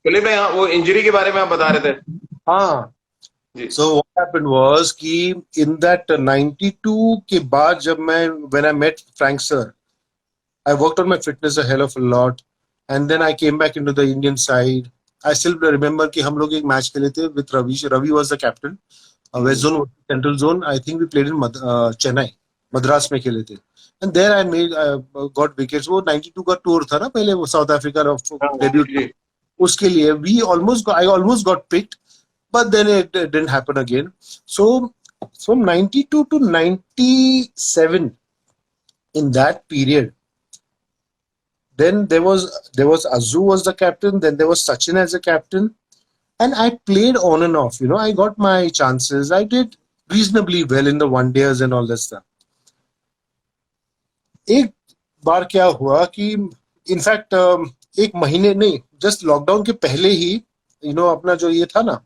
Philip में वो injury के बारे में आप बता रहे थे। हाँ. जी। So what happened was कि in that 92 के बाद जब मैं when I met Frank sir, I worked on my fitness a hell of a lot, and then I came back into the Indian side. I still remember कि हम लोग एक match खेले थे with Ravi. Ravi was the captain. West zone, central zone. I think we played in Chennai, Madras में खेले थे. And there I made got wickets. वो 92 का tour था ना पहले, वो साउथ अफ्रीका हाँ जी डेब्यूट. जी। उसके लिए I almost got picked, but then it didn't happen again. So from 92 to 97, in that period, then there was Azu was the captain, then there was Sachin as a captain, and I played on and off. I got my chances. I did reasonably well in the one days and all that stuff. एक बार क्या हुआ कि in fact एक महीने नहीं, just lockdown के पहले ही अपना जो ये था ना,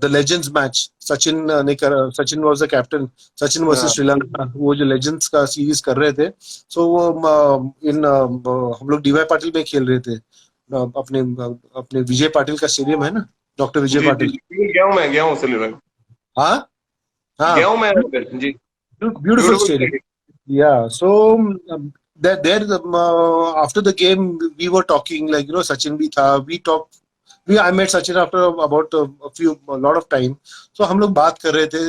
the legends match, Sachin was the captain, Sachin versus हाँ श्रीलंका, वो जो लेजेंड्स का सीरीज कर रहे थे. सो वो हम लोग डीवाई पाटिल में खेल रहे थे. अपने अपने विजय पाटिल का स्टेडियम है ना, डॉक्टर विजय जी जी पाटिल. जी, गया हूँ फिलिप में। हाँ. हाँ. गया हूँ मैं उधर, जी। Beautiful beautiful stadium. Stadium. Yeah, so after the game we were talking, like Sachin bhi tha. We talked. I met Sachin after about a lot of time. So हम लोग बात कर रहे थे.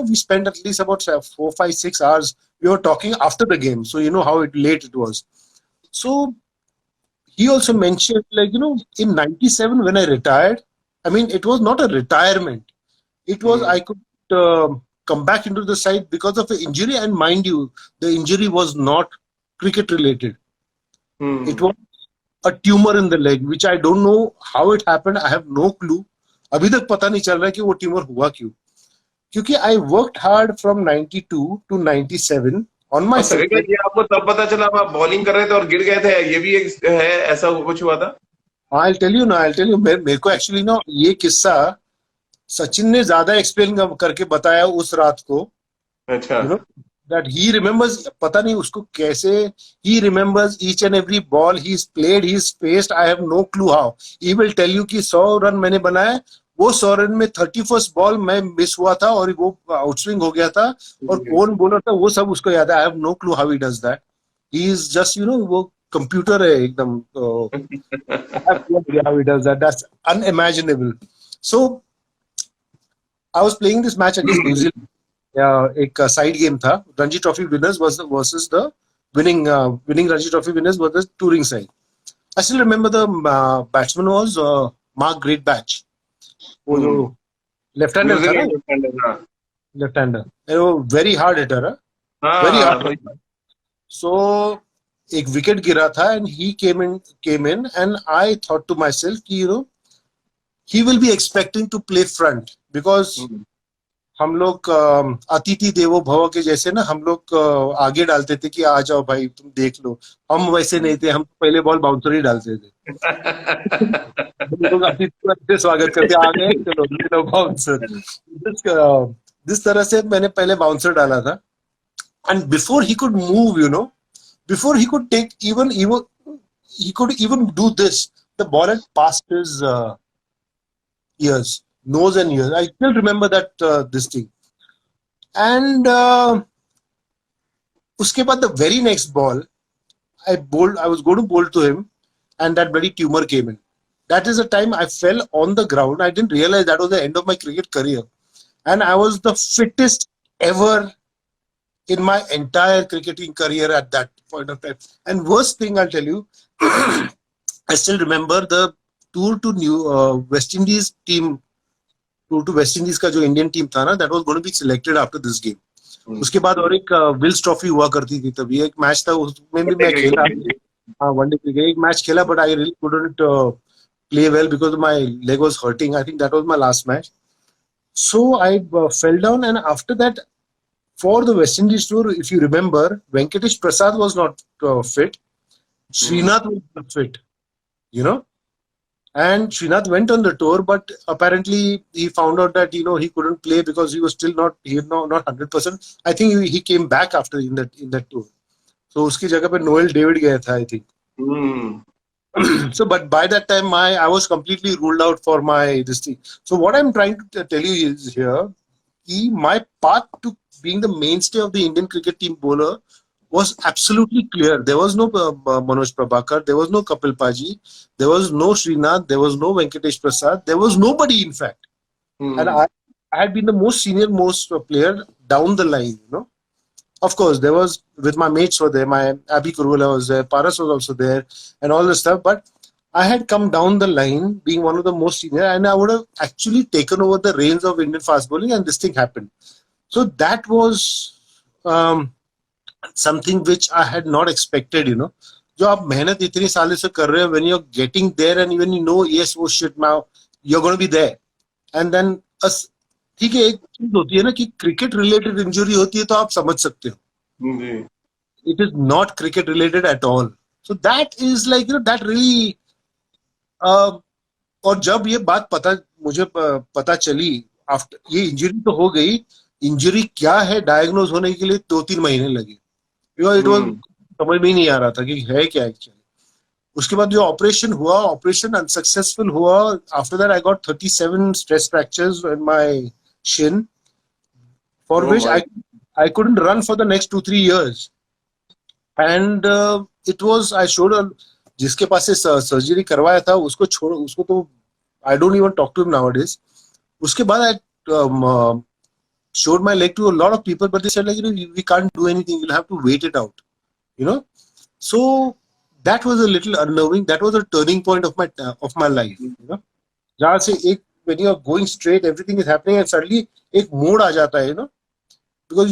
We spent at least about 4, 5, 6 hours. We were talking after the game. So you know how late it was. So he also mentioned, like in '97 when I retired. I mean, it was not a retirement. It was I could come back into the side because of an injury, and mind you, the injury was not cricket related. It was a tumor in the leg, which I don't know how it happened. I have no clue. अभी तक पता नहीं चल रहा है कि वो tumour हुआ क्यों. क्योंकि I worked hard from 92 to 97 on my और सभी का fitness. ये आपको तब पता चला आप बॉलिंग कर रहे थे और गिर गए थे, ये भी एक है, ऐसा कुछ हुआ था? I'll tell you ना, I'll tell you. मेरे को एक्चुअली ना ये किस्सा सचिन ने ज्यादा एक्सप्लेन करके बताया उस रात को. अच्छा। That he remembers, पता नहीं उसको कैसे, he remembers each and every ball he's played, he's faced. I have no clue how. He will tell you कि 100 रन मैंने बनाए, वो 100 रन में 31st बॉल मैं मिस हुआ था और वो आउटस्विंग हो गया था, और कौन बॉलर था वो सब उसको याद है. I have no clue how he does that. He is just वो कंप्यूटर है एकदम. I have no idea how he does that. That's unimaginable. So I was playing this match against New Zealand. एक side game था. Ranji trophy winners versus the winning Ranji trophy winners versus touring side. I still remember the batsman was मार्क ग्रेट बैच. वो जो left hander था ना, म्यूजिक हाँ। लेफ्ट हैंडर, वो वेरी हार्ड हिटर है, वेरी हाँ हार्ड. सो एक विकेट गिरा था and he came in and I thought to myself कि he will be expecting to play front, because हम लोग अतिथि देवो भव के जैसे ना, हम लोग आगे डालते थे कि आ जाओ भाई तुम देख लो. हम वैसे नहीं थे, हम पहले बॉल बाउंसर ही डालते थे. हम लोग अतिथि को अच्छे स्वागत करते, आ गए चलो ले लो बाउंसर. जिस तरह से मैंने पहले बाउंसर डाला था. And before he could move, before he could take even he could even do this, the ball had passed his ears, nose and ears. I still remember that this thing. And उसके बाद the very next ball, I was going to bowl to him, and that bloody tumor came in. That is the time I fell on the ground. I didn't realize that was the end of my cricket career, and I was the fittest ever in my entire cricketing career at that point of time. And worst thing I'll tell you, I still remember the tour to West Indies team. Tour to West Indies का जो Indian team था ना, that was going to be selected after this game. उसके बाद और एक Wills trophy हुआ करती थी, तभी एक मैच था, उसमें भी मैं खेला. हाँ, वनडे क्रिकेट एक मैच खेला, but I really couldn't play well because my leg was hurting. I think that was my last match. So I fell down, and after that, for the West Indies tour, if you remember, Venkatesh Prasad was not fit. Srinath was not fit, And Srinath went on the tour, but apparently he found out that he couldn't play because he was still not 100%. I think he came back after in that tour. So उसकी जगह पे Noel David गया था, I think. So, but by that time, I was completely ruled out for my this thing. So, what I'm trying to tell you is here, my path to being the mainstay of the Indian cricket team bowler was absolutely clear. There was no Manoj Prabhakar, there was no Kapil Paji, there was no Srinath, there was no Venkatesh Prasad, there was nobody in fact. And I had been the most senior most player down the line, you know. Of course, there was with my mates were there, my Abhi Kurula was there, Paras was also there, and all this stuff. But I had come down the line being one of the most senior, and I would have actually taken over the reins of Indian fast bowling, and this thing happened. So that was something which I had not expected, you know. जो आप मेहनत इतनी सालों से कर रहे हो, when you're getting there and when you know, yes, oh shit, now you're going to be there, and then ठीक है, एक चीज होती है ना कि क्रिकेट रिलेटेड इंजरी होती है तो आप समझ सकते हो, it is not cricket related at all. So that is like, you know, that really. और जब ये बात मुझे पता चली आफ्टर, ये इंजरी तो हो गई, इंजरी क्या है डायग्नोज होने के लिए 2-3 महीने लगे. इट वाज समझ में ही नहीं आ रहा था कि है क्या एक्चुअली. उसके बाद जो ऑपरेशन हुआ, ऑपरेशन अनसक्सेसफुल हुआ. After that I got 37 stress fractures in my shin, for which I couldn't run for the next 2-3 years. And it was, I showed जिसके पास से सर्जरी करवाया था उसको तो I don't even talk to him nowadays. उसके बाद I showed my leg to a lot of people, but they said, like, you know, we can't do anything, you'll have to wait it out, you know. So that was a little unnerving. That was a turning point of my life, you know. जहाँ से एक, when you are going straight, everything is happening, and suddenly एक मोड़ आ जाता है, you know, because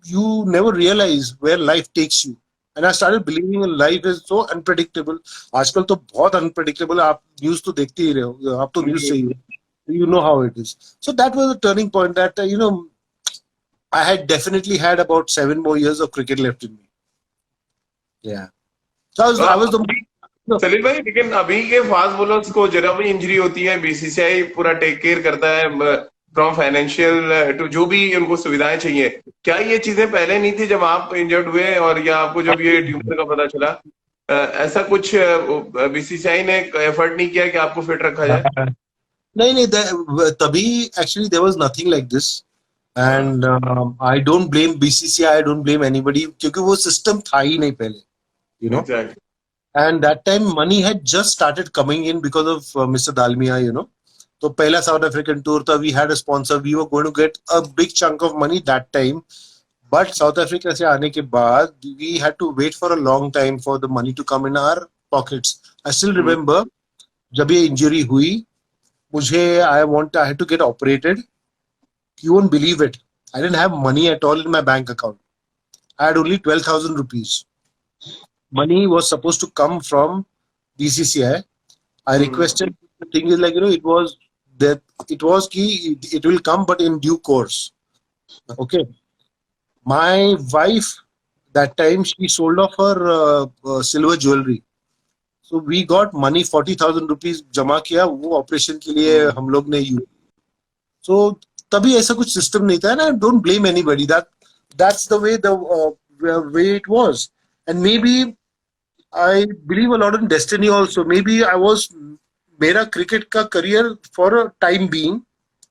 you never realize where life takes you. And I started believing in life is so unpredictable. आजकल तो बहुत unpredictable. आप न्यूज़ तो देखते ही रहे हो, आप तो न्यूज़ से ही हो, you know how it is. So that was a turning point that you know, I had definitely had about 7 more years of cricket left in me. Yeah. So I was the. सलील भाई, लेकिन अभी के fast bowlers को जरा भी injury होती है, BCCI पूरा टेक केयर करता है, फ्रॉम फाइनेंशियल टू जो भी उनको सुविधाएं चाहिए. क्या ये चीजें पहले नहीं थी जब आप इंजर्ड हुए, और या आपको जब ये ट्यूमर का पता चला, ऐसा कुछ बीसीसीआई ने एफर्ट नहीं किया कि आपको फिट रखा जाए? नहीं, तभी actually there was nothing like this. And I don't blame BCCI, I don't blame anybody, क्योंकि वो सिस्टम था ही नहीं पहले, you know. And that time money had just started coming in because of Mr. Dalmia, you know. So pehla South African tour tha, we had a sponsor, we were going to get a big chunk of money that time. But South Africa se aane ke baad, we had to wait for a long time for the money to come in our pockets. I still remember jab ye injury hui, I had to get operated. You won't believe it, I didn't have money at all in my bank account. I had only 12,000 rupees. Money was supposed to come from BCCI. I requested. The thing is, like, you know, it was key. It will come, but in due course. Okay. My wife, that time, she sold off her silver jewelry. So we got money, 40,000 rupees जमा किया वो operation के लिए हम लोग ने use. So तभी ऐसा कुछ सिस्टम नहीं था ना. Don't blame anybody. That's the way it was. And maybe I believe a lot in destiny also. Maybe मेरा क्रिकेट का career for a time being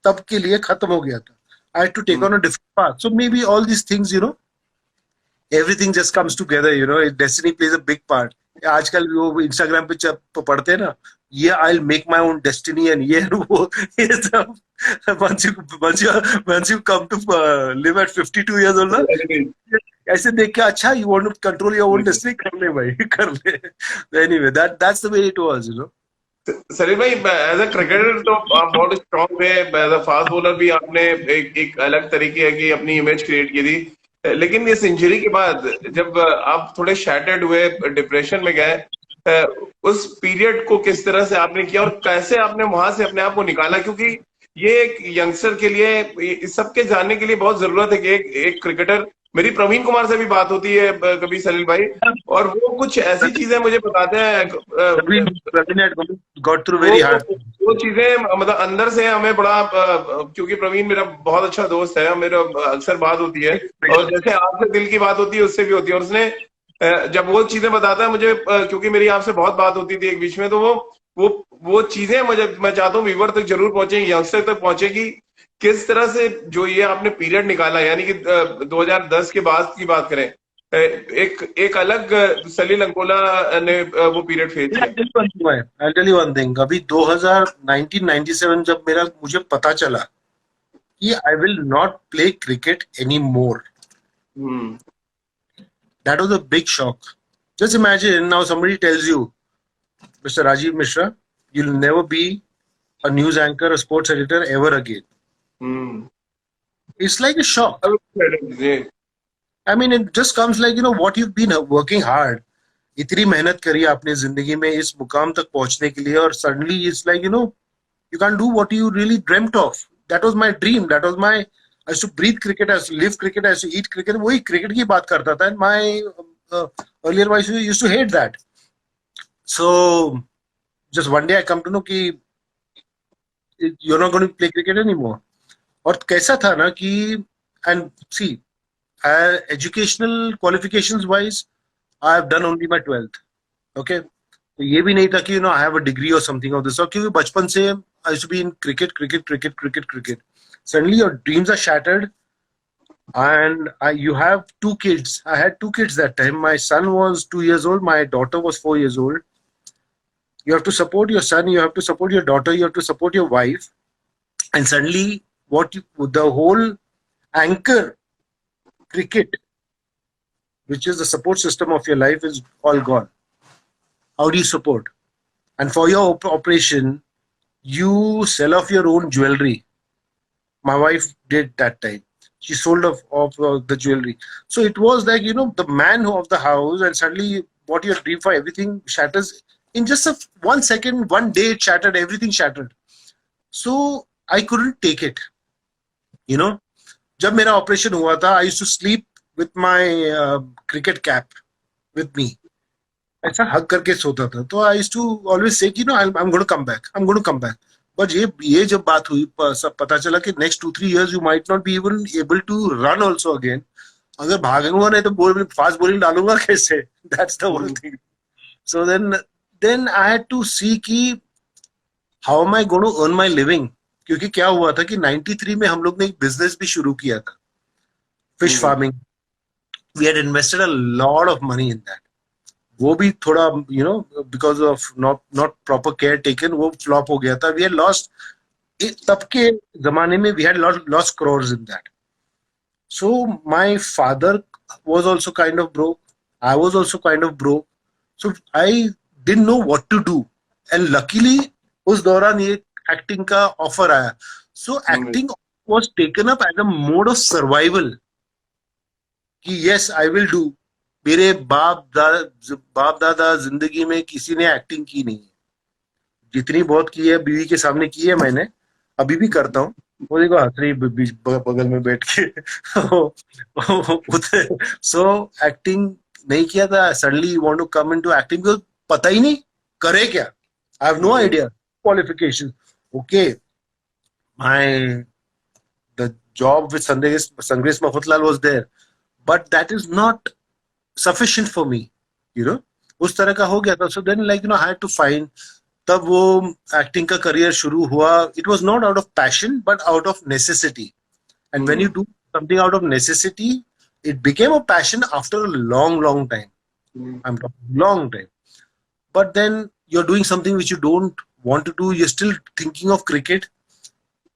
तब के लिए खत्म हो गया था. I had to take on a different path. So maybe all these things, you know, everything just comes together, you know. Destiny plays a big part. आजकल वो Instagram पे पढ़ते हैं ना, ये I'll make my own destiny and ये वो ये सब. Once you come to live at 52 years old, ऐसे देख के अच्छा, you want to control your own destiny, कर ले भाई, कर ले. Anyway, that's the way it was, you know. सलील भाई, एज अ क्रिकेटर तो आप बहुत स्ट्रॉन्ग थे, एज अ फास्ट बॉलर भी आपने एक अलग तरीके की अपनी इमेज क्रिएट की थी. लेकिन इस इंजरी के बाद जब आप थोड़े शैटर्ड हुए, डिप्रेशन में गए, उस पीरियड को किस तरह से आपने किया और कैसे आपने वहां से अपने आप को निकाला? क्योंकि ये एक यंगस्टर के लिए, इस सबके जानने के लिए बहुत जरूरत है कि एक क्रिकेटर, मेरी प्रवीण कुमार से भी बात होती है कभी सलील भाई, और वो कुछ ऐसी चीजें मुझे बताते हैं, वो चीजें मतलब अंदर से हमें बड़ा, क्योंकि प्रवीण मेरा बहुत अच्छा दोस्त है, मेरा अक्सर बात होती है, और जैसे आपसे दिल की बात होती है उससे भी होती है, और उसने जब वो चीजें बताता है मुझे, क्योंकि मेरी आपसे बहुत बात होती थी एक बीच में, तो वो वो चीजें मुझे, मैं चाहता हूँ व्यूवर तक जरूर पहुंचेगी, यंगस्टर तक पहुंचेगी, किस तरह से जो ये आपने पीरियड निकाला, यानी कि 2010 के बाद की बात करें, एक एक अलग सलील अंकोला ने वो पीरियड फेस किया। I'll tell you one thing. अभी 1997 जब मुझे पता चला कि I will not play cricket anymore. Hmm. That was a big shock. Just imagine now somebody tells you, Mr. Rajiv Mishra, you'll never be a news anchor, a sports editor ever again. Hmm. It's like a shock. Ji. I mean, it just comes like, what you've been working hard. इतनी मेहनत करी आपने जिंदगी में इस मुकाम तक पहुंचने के लिए, और suddenly it's like, you can't do what you really dreamt of. That was my dream. That was my, I used to breathe cricket, I used to live cricket, I used to eat cricket. वही cricket की बात करता था. And my earlier wife used to hate that. So just one day I come to know कि you're not going to play cricket anymore. और कैसा था ना कि, and see, educational qualifications wise, I have done only my 12th. Okay. तो ये भी नहीं था कि I have a degree or something of this. और क्योंकि बचपन से I used to be in cricket. Suddenly your dreams are shattered, and you have two kids. I had two kids that time. My son was 2 years old. My daughter was 4 years old. You have to support your son. You have to support your daughter. You have to support your wife. And suddenly, the whole anchor cricket, which is the support system of your life, is all gone. How do you support? And for your operation, you sell off your own jewelry. My wife did that time. She sold off the jewelry. So it was like, the man of the house, and suddenly what your dream for everything shatters in just 1 second, 1 day. It shattered, everything shattered. So I couldn't take it. जब मेरा operation हुआ था, I used to sleep with my cricket cap with me. ऐसा हग करके सोता था. तो I used to always say, I'm going to come back. I'm going to come back. But ये जब बात हुई, सब पता चला कि next 2-3 years you might not be even able to run also again. अगर भागूंगा नहीं तो फास्ट बॉलिंग डालूंगा कैसे? That's the whole thing. So then I had to see कि how am I going to earn my living? क्योंकि क्या हुआ था कि 93 में हम लोग ने एक बिजनेस भी शुरू किया था, fish farming. We had invested a lot of money in that. वो भी थोड़ा because of not proper care taken, वो flop हो गया था. We had lost, तब के जमाने में we had lost crores in that. So my father was also kind of broke. I was also kind of broke. So I didn't know what to do. And luckily उस दौरान ये acting का offer आया. So acting was taken up as a mode of survival. कि yes, I will do. मेरे बाप दादा जिंदगी में किसी ने एक्टिंग की नहीं है. जितनी बहुत की है बीवी के सामने की है मैंने, अभी भी करता हूँ. वो देखो हंस रही बगल में बैठ के. So एक्टिंग नहीं किया था. Suddenly you want to come into acting because पता ही नहीं करे क्या. I have no idea. Qualifications. Okay. The job with Sangres Mafutlal was there. But that is not sufficient for me, उस तरह का हो गया था. So then I had to find, तब वो acting का career शुरू हुआ. It was not out of passion, but out of necessity. And when you do something out of necessity, it became a passion after a long time. I'm talking long time. But then you're doing something which you don't want to do. You're still thinking of cricket.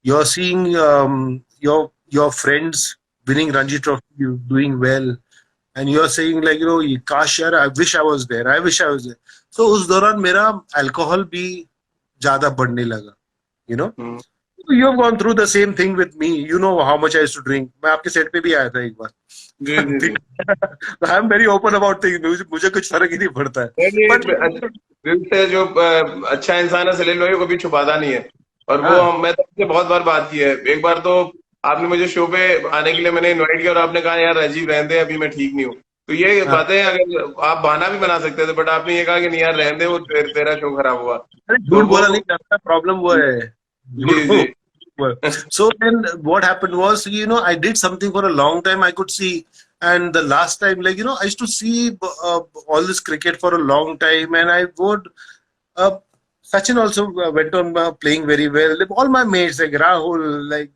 You're seeing your friends winning Ranji Trophy, you doing well, and you're saying काश यार, I wish I was there. So उस दौरान मेरा alcohol भी ज़्यादा बढ़ने लगा. You have gone through the same thing with me. You know how much I used to drink. मैं आपके सेट पे भी आया था एक बार. I'm very open about things. मुझे कुछ फर्क ही नहीं पड़ता है. जो अच्छा इंसान है सलील भाई, को भी छुपाता नहीं है. और वो मैं तो आपसे बहुत बार बात की है. एक बार तो आपने मुझे शो पे आने के लिए मैंने इनवाइट किया और आपने कहा यार राजीव रहने दे, अभी मैं ठीक नहीं हूँ. तो ये बातें अगर आप बहाना भी बना सकते थे, बट आपने ये कहा कि नहीं यार रहने दे, वो तेरा शो खराब हुआ. झूठ बोला नहीं करता, प्रॉब्लम वो है. So then what happened was, I did something for a long time. I could see And the last time, like, I used to see all this cricket for a long time, and I would. Sachin also went on playing very well. Like, all my mates, like Rahul, like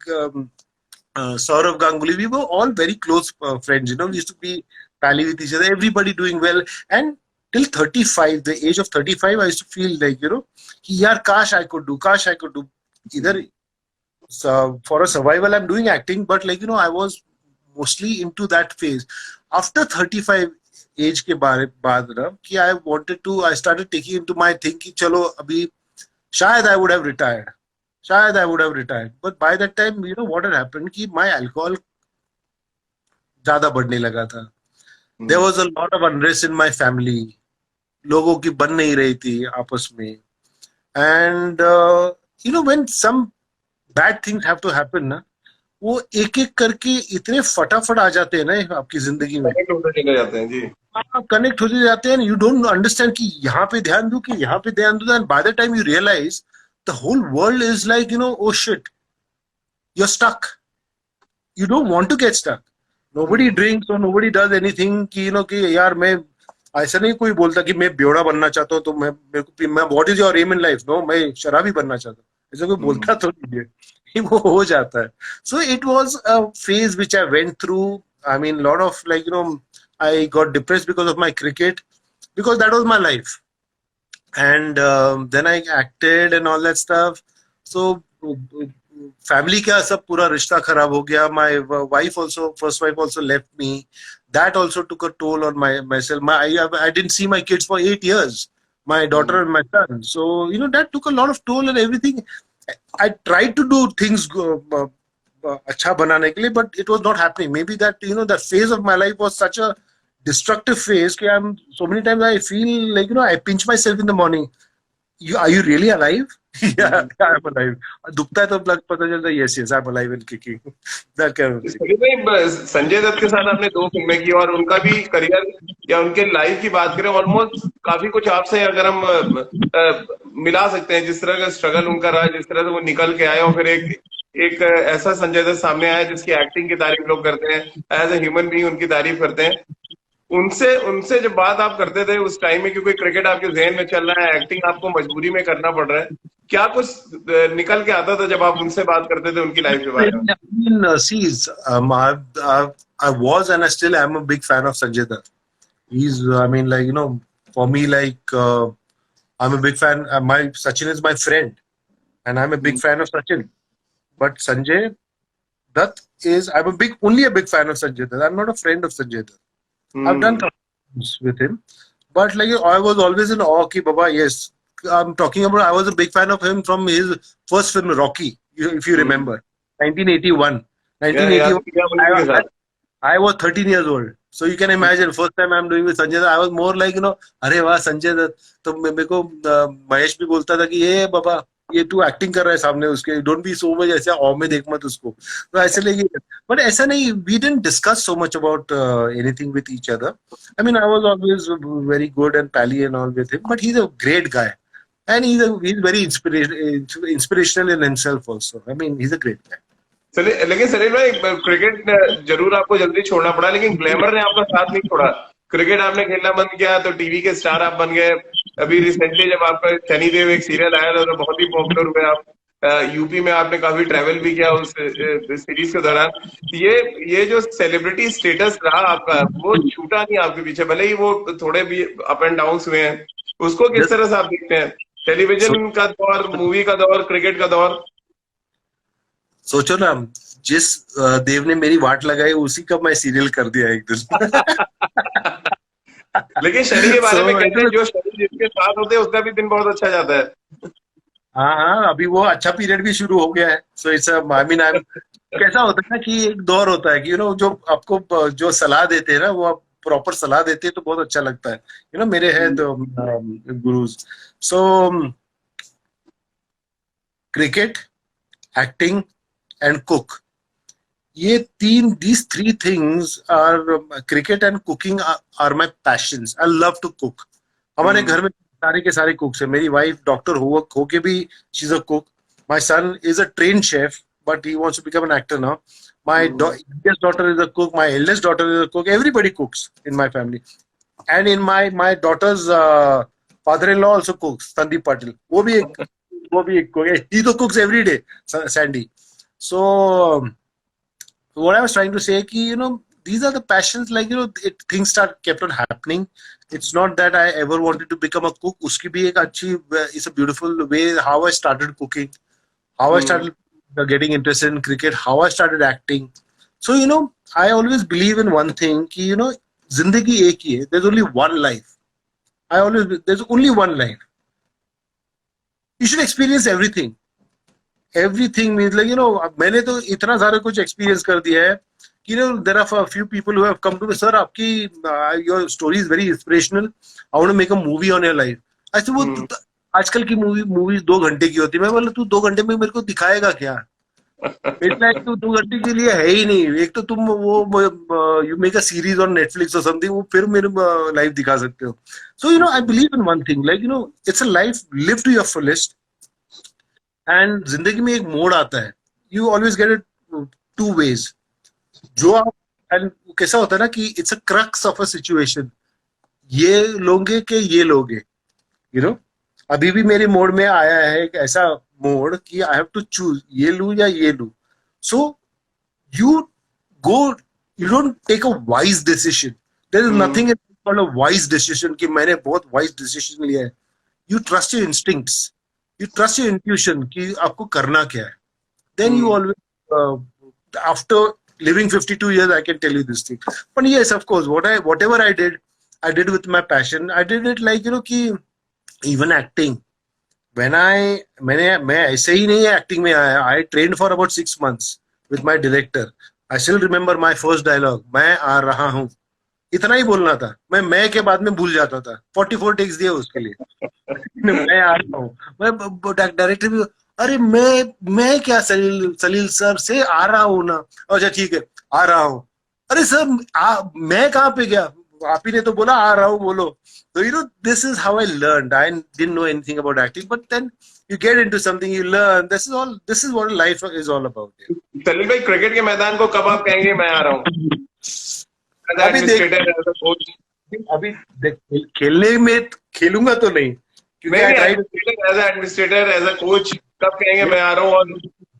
Saurav Ganguly, we were all very close friends. We used to be pally with each other. Everybody doing well, and till 35, the age of 35, I used to feel like yaar, kash I could do. Either for a survival, I'm doing acting, but like I was mostly into that phase. After 35 age के बाद ना कि I started taking into my thing कि चलो अभी शायद I would have retired. But by that time, what had happened कि my alcohol ज़्यादा बढ़ने लगा था. There was a lot of unrest in my family. लोगों की बन नहीं रही थी आपस में. And when some bad things have to happen ना, वो एक एक करके इतने फटाफट आ जाते हैं ना आपकी जिंदगी में, कनेक्ट होते चले जाते हैं जी. कनेक्ट होते जाते हैं. यू डोंट अंडरस्टैंड कि यहाँ पे ध्यान दूं कि यहाँ पे ध्यान दूं. And by the time you realise the whole world is like oh shit, you are stuck. You don't want to get stuck. Nobody drinks और नोबडी डज एनीथिंग कि यार मैं ऐसा नहीं कोई बोलता कि मैं बेवड़ा बनना चाहता हूँ तो मैं what is your aim in life. No, मैं शराबी बनना चाहता हूँ, ऐसा कोई बोलता तो नहीं है. वो हो जाता है. So it was a phase which I went through. I mean, lot of I got depressed because of my cricket, because that was my life. And then I acted and all that stuff. So family का सब पूरा रिश्ता खराब हो गया. My first wife also left me. That also took a toll on myself. I didn't see my kids for 8 years, my daughter and my son. So that took a lot of toll and everything. I tried to do things अच्छा बनाने के लिए, but it was not happening. Maybe that that phase of my life was such a destructive phase कि I'm so many times I feel like I pinch myself in the morning. Are you really alive? Yeah, I'm alive. दुखता है तो पता चलता है yes, I'm alive and kicking. That kind of thing. Sanjay Dutt के साथ आपने 2 फिल्में की और उनका भी करियर या उनके लाइफ की बात करें, ऑलमोस्ट काफी कुछ आपसे अगर हम मिला सकते हैं. जिस तरह का स्ट्रगल उनका रहा, जिस तरह से वो निकल के आए और फिर एक ऐसा संजय दत्त सामने आया जिसकी एक्टिंग की तारीफ लोग करते हैं, एज ए ह्यूमन बीइंग उनकी तारीफ करते हैं. उनसे जब बात आप करते थे उस टाइम में, क्योंकि क्रिकेट आपके जहन में चल रहा है, एक्टिंग आपको मजबूरी में करना पड़ रहा है, क्या कुछ निकल के आता था जब आप उनसे बात करते थे उनकी लाइफ के बारे में? I was and I still am a big fan of Sanjay Dutt. He's, for me, I'm a big fan. Sachin is my friend, and I'm a big fan of Sachin. But Sanjay Dutt only a big fan of Sanjay Dutt. I'm not a friend of Sanjay Dutt. I've done things with him, but I was always in awe. Ki Baba, yes, I'm talking about. I was a big fan of him from his first film, Rocky. If you remember, 1981. 1981. Yeah. I was 13 years old. So you can imagine, first time I'm doing with Sanjay Dutt, I was more like, अरे वाह Sanjay Dutt. तो मेरे को महेश भी बोलता था कि ये बाबा, ये तू एक्टिंग कर रहा है सामने उसके, डोंट बी सो मच ऐसे ऑ में देख मत उसको. तो ऐसे लगे, बट ऐसा नहीं, we didn't discuss so much about anything with each other. I mean, I was always very good and pally and all with him, but he's a great guy. And he's very inspirational in himself also. I mean, he's a great guy. लेकिन सलील भाई, cricket जरूर आपको जल्दी छोड़ना पड़ा, लेकिन glamour ने आपका साथ नहीं छोड़ा. क्रिकेट आपने खेलना बंद किया तो टीवी के स्टार आप बन गए. अभी रिसेंटली जब आपका शनिदेव एक सीरियल आया था तो बहुत ही पॉपुलर हुए आप. यूपी में आपने काफी ट्रैवल भी किया उस सीरीज के दौरान. ये जो सेलिब्रिटी स्टेटस रहा आपका, वो छूटा नहीं आपके पीछे, भले ही वो थोड़े भी अप एंड डाउन हुए हैं. उसको किस तरह से आप देखते हैं? टेलीविजन का दौर, मूवी का दौर, क्रिकेट का दौर. सोचो ना, जिस देव ने मेरी वाट लगाई उसी का मैं सीरियल कर दिया एक दिन. लेकिन शनि के बारे में कहते हैं, जो शनि जिसके साथ होते हैं उसका भी दिन बहुत अच्छा जाता है. हाँ, अभी वो अच्छा पीरियड भी शुरू हो गया है. सो इट्स कैसा होता है ना कि एक दौर होता है कि जो आपको जो सलाह देते हैं ना, वो आप प्रॉपर सलाह देते हैं तो बहुत अच्छा लगता है. मेरे हैं तो gurus. So cricket, acting and cook. These 3 things are, cricket and cooking are my passions. I love to cook. हमारे घर में सारे के सारे cooks हैं. मेरी wife डॉक्टर होके भी she's a cook. My son is a trained chef. but he wants to become an actor now. My youngest daughter is a cook. My eldest daughter is a cook. Everybody cooks in my family, and in my daughter's father-in-law also cooks. Sandeep Patil. वो भी एक cook. He तो cooks every day. Sandy. So what I was trying to say, कि these are the passions. Like things start kept on happening. It's not that I ever wanted to become a cook. उसकी भी एक अच्छी, it's a beautiful way how I started cooking, how I started getting interested in cricket, how I started acting. So I always believe in one thing कि जिंदगी एक ही है. There's only one life. There's only one life. You should experience everything. Everything means like मैंने तो इतना सारा कुछ experience कर दिया है. There are a few people who have come to me, sir, your story is very inspirational. I want to make a movie on your life. I said, वो आजकल की मूवीज 2 घंटे की होती है. मैं बोला तू 2 घंटे में मेरे को दिखाएगा क्या? इतना एक तो 2 घंटे के लिए है ही नहीं. एक तो तुम वो you make a series on Netflix और समथिंग, वो फिर मेरे लाइफ दिखा सकते हो. So I believe in one thing, like it's a life live to your fullest. And जिंदगी में एक मोड़ आता है. You always get it 2 ways. जो आप एंड कैसा होता है ना कि it's a crux of a situation. ये लोगे कि ये लोगे, अभी भी मेरे मोड़ में आया है एक ऐसा मोड़ कि आई हैव टू चूज, ये लू या ये लू. So you don't take a wise decision. There is nothing called a wise decision कि मैंने बहुत वाइज डिसीजन लिया है. You trust your instincts, you trust your intuition कि आपको करना क्या है. Then you always after living 52 years, I can tell you this thing. But yes, of course, whatever I did with my passion. I did it like कि even acting. When मैं ऐसे ही नहीं acting में आया. I trained for about 6 months with my director. I still remember my first dialogue. मैं आ रहा हूँ. इतना ही बोलना था. मैं के बाद में भूल जाता था. 44 takes दिए उसके लिए. मैं आ रहा हूँ. मैं डायरेक्टर भी, अरे मैं क्या सलील सर से आ रहा हूँ ना. अच्छा ठीक है, आ रहा हूँ. अरे सर मैं कहाँ पे गया? आप ही ने तो बोला आ रहा हूँ, बोलो. So this is how I learned. I didn't know anything about acting, but then you get into something, you learn. This is what life is all about. सलील भाई, क्रिकेट के मैदान को कब आप कहेंगे मैं आ रहा हूँ? अभी खेलने में खेलूंगा तो नहीं, क्योंकि as administrator, as a coach कब कहेंगे मैं आ रहा हूँ और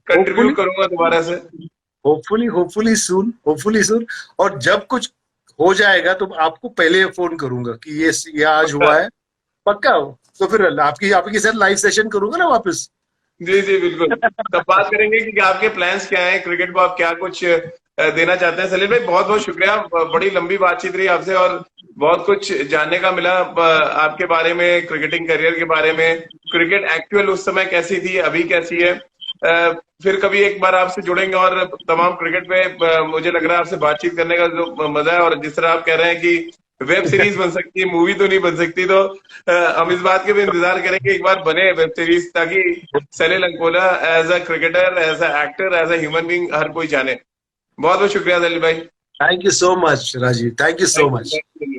कंट्रीब्यूट करूंगा दोबारा से? होपफुली सून. और जब कुछ हो जाएगा तो आपको पहले फोन करूंगा कि ये आज हुआ है, पक्का. तो फिर आपके साथ लाइव सेशन करूंगा ना वापस. जी बिल्कुल. तब बात करेंगे कि आपके प्लान्स क्या हैं, क्रिकेट को आप क्या कुछ देना चाहते हैं. सलील भाई, बहुत बहुत शुक्रिया. बड़ी लंबी बातचीत रही आपसे और बहुत कुछ जानने का मिला आपके बारे में, क्रिकेटिंग करियर के बारे में. क्रिकेट एक्चुअल उस समय कैसी थी, अभी कैसी है. फिर कभी एक बार आपसे जुड़ेंगे और तमाम क्रिकेट पे मुझे लग रहा है आपसे बातचीत करने का जो मजा है, और जिस तरह आप कह रहे हैं कि वेब सीरीज बन सकती है, मूवी तो नहीं बन सकती, तो हम इस बात के भी इंतजार करेंगे एक बार बने वेब सीरीज, ताकि Salil Ankola as a cricketer, as a actor, as a human being हर कोई जाने. बहुत बहुत शुक्रिया सलील भाई. Thank you so much Rajiv. Thank you so much.